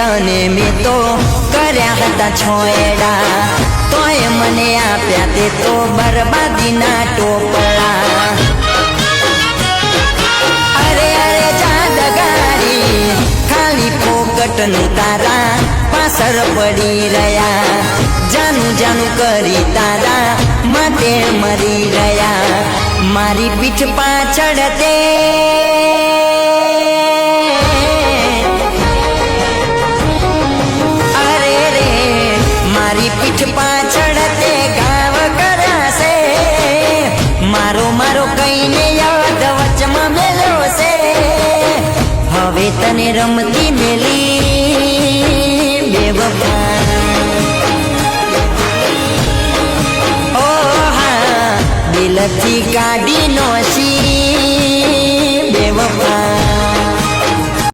તને મેં તો કર્યા હતા છોયડા, તોય મને આપ્યા તે તો બરબાદીના ટોપલા. અરે અરે જાદગારી ખાલી ફોકટનું તારા પાછળ પડી રહ્યા, જાનું જાનું કરી તારા માટે મરી રહ્યા. મારી પીઠ પાછળ તે અરે રે મારી પીઠ પાછળ તે ગાવ કરાશે, મારો મારો કઈને યાદ વચમાં મેલો છે. હવે તને રમતી મેલી બેવફા, દિલથી કાઢી નો છી બેવફા.